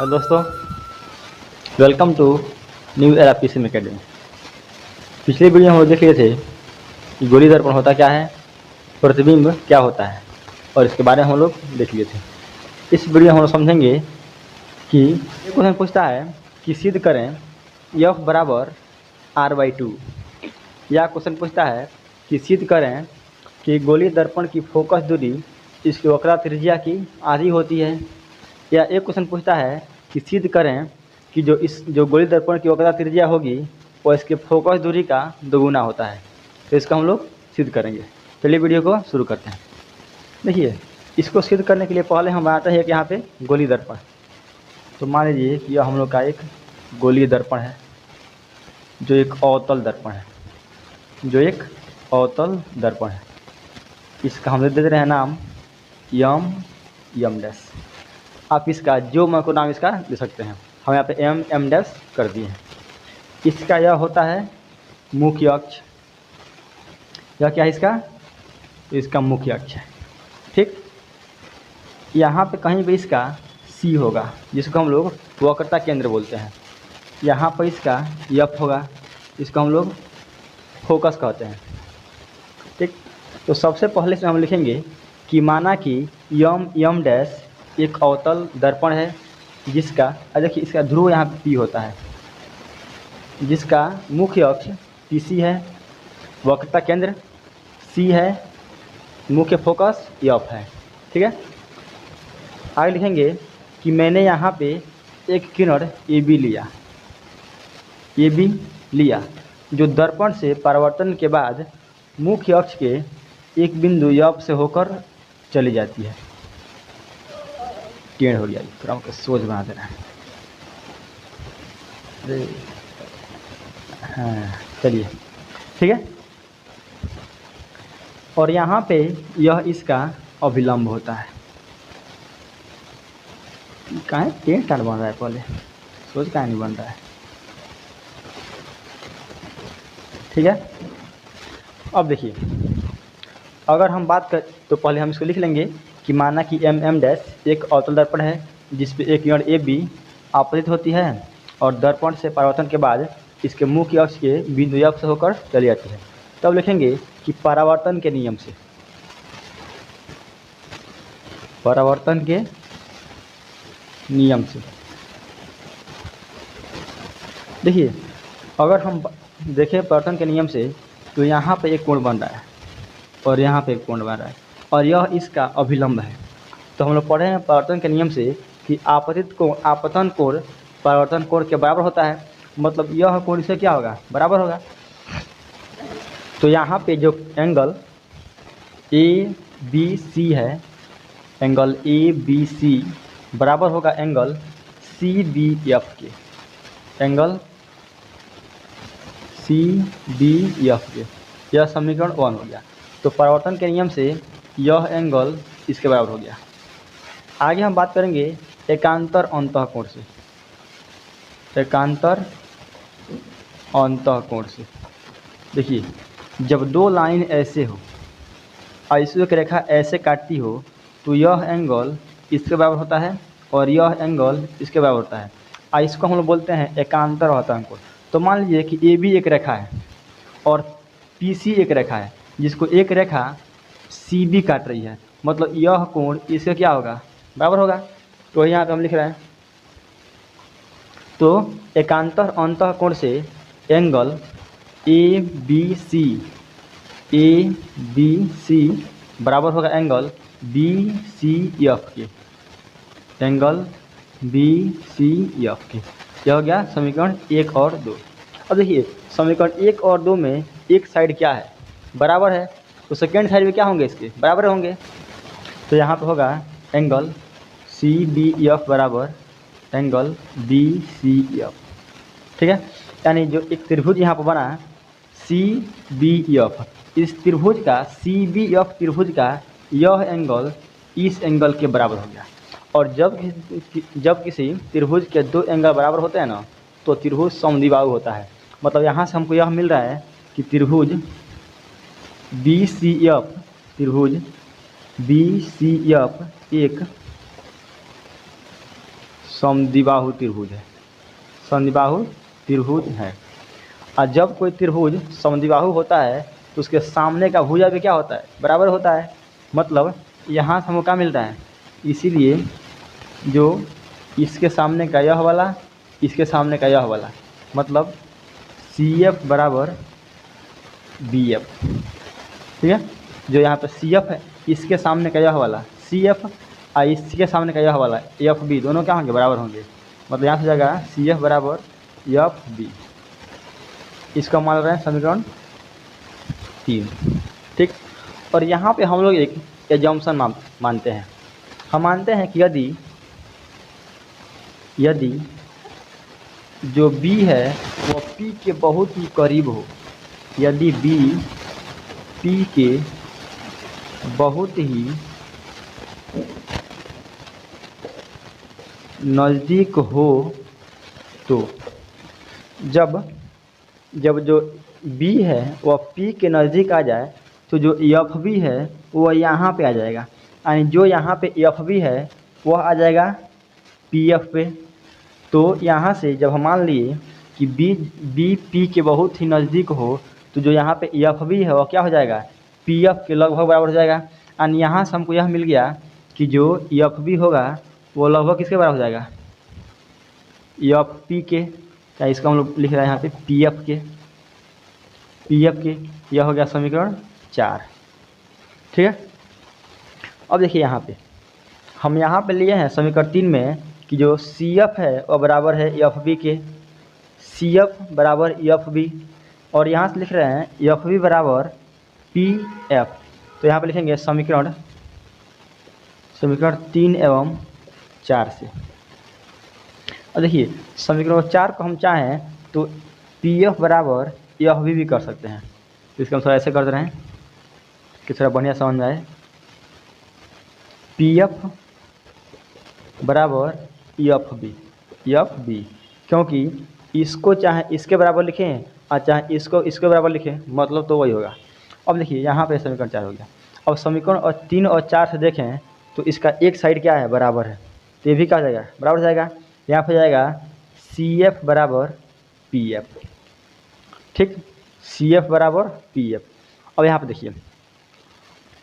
और दोस्तों, welcome to new era PCM academy. पिछले वीडियो में हम लोग देख लिए थे कि गोली दर्पण होता क्या है, प्रतिबिंब क्या होता है, और इसके बारे में हम लोग देख लिए थे। इस वीडियो में हम लोग समझेंगे कि एक क्वेश्चन पूछता है कि सिद्ध करें F बराबर R/2, या क्वेश्चन पूछता है कि सिद्ध करें कि गोली दर्पण की फोकस दूरी इसकी वक्र त्रिज्या की आधी होती है, या एक क्वेश्चन पूछता है कि सिद्ध करें कि जो गोली दर्पण की वक्र त्रिज्या होगी वो इसके फोकस दूरी का दोगुना होता है। तो इसका हम लोग सिद्ध करेंगे। चलिए वीडियो को शुरू करते हैं। देखिए, इसको सिद्ध करने के लिए पहले हम बनाते हैं कि यहाँ पे गोली दर्पण। तो मान लीजिए कि यह हम लोग का एक गोलीय दर्पण है, जो एक अवतल दर्पण है, इसका हम लोग दे रहे हैं नाम M डैश। आप इसका जो मन को नाम इसका दे सकते हैं। हम यहाँ पे M डैश कर दिए हैं। इसका यह होता है मुख्य अक्ष। यह क्या है इसका मुख्य अक्ष है। ठीक, यहाँ पे कहीं भी इसका C होगा, जिसको हम लोग वक्रता केंद्र बोलते हैं। यहाँ पर इसका F होगा, इसको हम लोग फोकस कहते हैं। ठीक, तो सबसे पहले से हम लिखेंगे कि माना कि M डैश एक अवतल दर्पण है, जिसका देखिए इसका ध्रुव यहाँ पे P होता है, जिसका मुख्य अक्ष PC है, वक्रता केंद्र C है, मुख्य फोकस F है। ठीक है, आगे लिखेंगे कि मैंने यहाँ पे एक किरण AB लिया, जो दर्पण से परावर्तन के बाद मुख्य अक्ष के एक बिंदु F से होकर चली जाती है। टेढ़ हो गया, थोड़ा हमको सोच बना देना है। हाँ, चलिए ठीक है। और यहाँ पे यह इसका अभिलंब होता है। कहाँ टेढ़ टाढ़ बन रहा है, पहले सोच कहाँ नहीं बन रहा है। ठीक है, अब देखिए, अगर हम बात कर तो पहले हम इसको लिख लेंगे कि माना कि M डैश एक अवतल दर्पण है, जिस पे एक किरण AB आपतित होती है और दर्पण से परावर्तन के बाद इसके मुख्य अक्ष के बिंदु F से होकर चली जाती है। तब लिखेंगे कि परावर्तन के नियम से देखिए, अगर हम देखें परावर्तन के नियम से, तो यहाँ पे एक कोण बन रहा है और यहाँ पे एक कोण बन रहा है, और यह इसका अभिलंब है। तो हम लोग पढ़े हैं परावर्तन के नियम से कि आपतन कोण परावर्तन कोण के बराबर होता है, मतलब यह कोण इससे क्या होगा, बराबर होगा। तो यहाँ पे जो एंगल ABC है, एंगल ABC बराबर होगा एंगल CBF के, यह समीकरण 1 हो गया। तो परावर्तन के नियम से यह एंगल इसके बराबर हो गया। आगे हम बात करेंगे एकांतर अंतःकोण से। देखिए, जब दो लाइन ऐसे हो, ऐसे एक रेखा ऐसे काटती हो, तो यह एंगल इसके बराबर होता है और यह एंगल इसके बराबर होता है। इसको हम लोग बोलते हैं एकांतर अंतःकोण। तो मान लीजिए कि AB एक रेखा है और PC एक रेखा है, जिसको एक रेखा CB काट रही है, मतलब यह कोण इसका क्या होगा, बराबर होगा। तो यहाँ पे हम लिख रहे हैं, तो एकांतर अंतःकोण से एंगल ABC बराबर होगा एंगल BCF के, यह हो गया समीकरण 1 और 2। अब देखिए, समीकरण 1 और 2 में एक साइड क्या है, बराबर है, तो सेकेंड साइड में क्या होंगे, इसके बराबर होंगे। तो यहाँ पे होगा एंगल CBF बराबर एंगल BCF। ठीक है, यानी जो एक त्रिभुज यहाँ पर बना CBF, इस त्रिभुज का CBF त्रिभुज का यह एंगल इस एंगल के बराबर हो गया। और जब किसी त्रिभुज के दो एंगल बराबर होते हैं ना, तो त्रिभुज समद्विबाहु होता है। मतलब यहाँ से हमको यह मिल रहा है कि त्रिभुज BCF एक समद्विबाहु त्रिभुज है, समद्विबाहु त्रिभुज है। और जब कोई त्रिभुज समद्विबाहु होता है तो उसके सामने का भुजा भी क्या होता है, बराबर होता है। मतलब यहाँ से हमको क्या मिल रहा है, इसीलिए जो इसके सामने का यह वाला, इसके सामने का यह वाला, मतलब CF बराबर BF, ठीक है। जो यहाँ पे CF है, इसके सामने का यह वाला CF और इसके सामने का यह वाला FB, दोनों क्या होंगे, बराबर होंगे। मतलब यहाँ से जाएगा CF बराबर FB। इसका मान रहे हैं समीकरण 3, ठीक। और यहाँ पे हम लोग एक एजम्पशन मानते हैं। हम मानते हैं कि यदि जो B है वो P के बहुत ही करीब हो, यदि B P के बहुत ही नज़दीक हो, तो जब जो B है वह P के नज़दीक आ जाए तो जो FB है वह यहाँ पे आ जाएगा, यानी जो यहाँ पे FB है वह आ जाएगा PF पे। तो यहाँ से जब हम मान लिए कि B P के बहुत ही नज़दीक हो तो जो यहाँ पे FB है वह क्या हो जाएगा, PF के लगभग बराबर हो जाएगा। यानी यहाँ से हमको यह मिल गया कि जो FB होगा वो लगभग किसके बराबर हो जाएगा, FP के, या इसका हम लोग लिख रहे हैं यहाँ पे PF के। यह हो गया समीकरण 4, ठीक है। अब देखिए यहाँ पे हम यहाँ पे लिए हैं समीकरण 3 में कि जो CF है वह बराबर है FB के, CF बराबर FB, और यहाँ से लिख रहे हैं FB बराबर PF। तो यहाँ पे लिखेंगे समीकरण 3 एवं 4 से। और देखिए समीकरण 4 को हम चाहें तो PF बराबर FB भी कर सकते हैं। तो इसका हम थोड़ा ऐसे कर दे रहे हैं कि थोड़ा बढ़िया समझ में आए। PF बराबर FB, क्योंकि इसको चाहे इसके बराबर लिखें और चाहे इसको इसके बराबर लिखें, मतलब तो वही होगा। अब देखिए यहाँ पे समीकरण 4 हो गया। अब समीकरण 3 और 4 से देखें तो इसका एक साइड क्या है, बराबर है, तो ये भी क्या हो जाएगा, बराबर हो जाएगा। यहाँ पे जाएगा CF बराबर PF, ठीक, CF बराबर PF। अब यहाँ पे देखिए,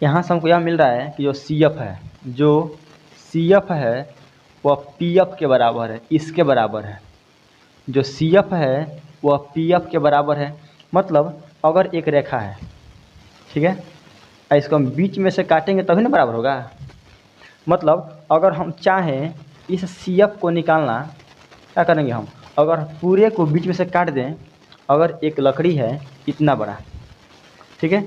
यहाँ से हमको यह मिल रहा है कि जो CF है वह PF के बराबर है, इसके बराबर है। जो CF है वह PF के बराबर है। मतलब अगर एक रेखा है, ठीक है, इसको हम बीच में से काटेंगे तभी ना बराबर होगा। मतलब अगर हम चाहें इस CF को निकालना, क्या करेंगे हम, अगर पूरे को बीच में से काट दें, अगर एक लकड़ी है इतना बड़ा, ठीक है,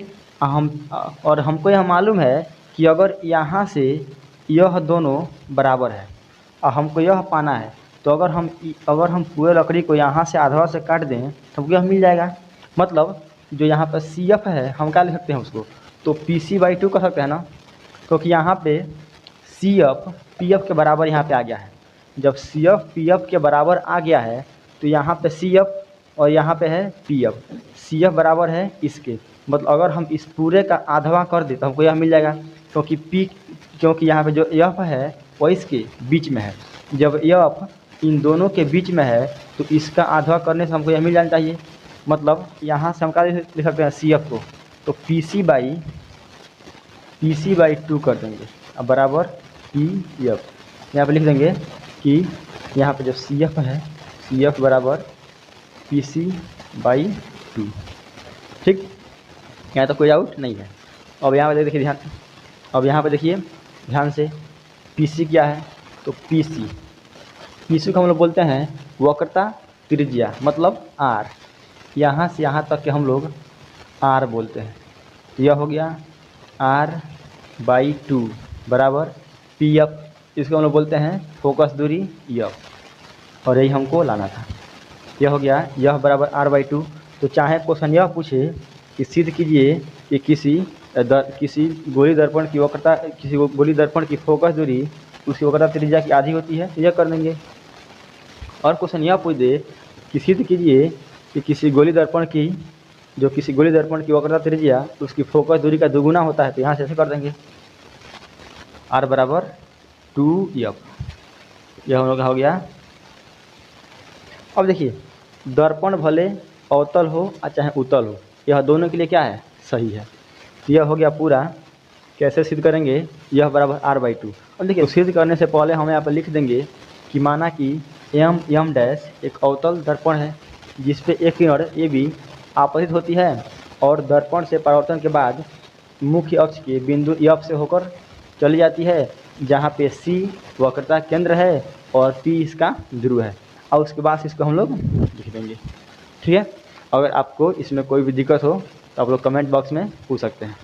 और हमको यह मालूम है कि अगर यहाँ से यह दोनों बराबर है और हमको यह पाना है, तो अगर हम पूरे लकड़ी को यहाँ से आधा से काट दें तो हमको यह मिल जाएगा। मतलब जो यहाँ पर CF है हम क्या लिख सकते हैं उसको, तो PC/2 कर सकते हैं ना, क्योंकि यहाँ पे CF PF के बराबर यहाँ पे आ गया है। जब CF PF के बराबर आ गया है तो यहाँ पे CF और यहाँ पे है PF, CF बराबर है इसके। मतलब अगर हम इस पूरे का आधवा कर दें तो हमको यह मिल जाएगा, क्योंकि यहाँ पे जो F है वो इसके बीच में है। जब F इन दोनों के बीच में है तो इसका आधवा करने से हमको यह मिल जाना चाहिए। मतलब यहाँ से हम क्या लिख सकते हैं CF को, तो PC/2 कर देंगे, अब बराबर PF। यहाँ पे लिख देंगे कि यहाँ पे जो CF है CF बराबर PC/2, ठीक। यहाँ तो कोई डाउट नहीं है। अब यहाँ पे देखिए ध्यान, अब यहाँ पे देखिए ध्यान से, PC क्या है, तो PC को हम लोग बोलते हैं वक्रता त्रिज्या, मतलब R। यहाँ से यहाँ तक के हम लोग R बोलते हैं। यह हो गया R/2 बराबर PF, इसको हम लोग बोलते हैं फोकस दूरी F, और यही हमको लाना था। यह हो गया, यह बराबर R/2। तो चाहे क्वेश्चन यह पूछे कि सिद्ध कीजिए कि किसी गोली दर्पण की वक्रता, किसी गोली दर्पण की फोकस दूरी उसकी वक्रता त्रिज्या की आधी होती है, यह कर देंगे। और क्वेश्चन यह पूछ दे कि सिद्ध कीजिए कि किसी गोली दर्पण की वक्रता त्रिज्या उसकी फोकस दूरी का दोगुना होता है, तो यहाँ से ऐसे कर देंगे R बराबर 2F। यह हम लोग का हो गया। अब देखिए, दर्पण भले अवतल हो और चाहे उत्तल हो, यह दोनों के लिए क्या है, सही है। तो यह हो गया पूरा। कैसे सिद्ध करेंगे, यह बराबर r/2। अब देखिए, तो सिद्ध करने से पहले हम यहाँ पर लिख देंगे कि माना कि m डैश एक अवतल दर्पण है जिस पे एक किरण AB आपतित होती है और दर्पण से परावर्तन के बाद मुख्य अक्ष के बिंदु F से होकर चली जाती है, जहाँ पे C वक्रता केंद्र है और P इसका ध्रुव है। और उसके बाद इसको हम लोग लिख देंगे। ठीक है, अगर आपको इसमें कोई भी दिक्कत हो तो आप लोग कमेंट बॉक्स में पूछ सकते हैं।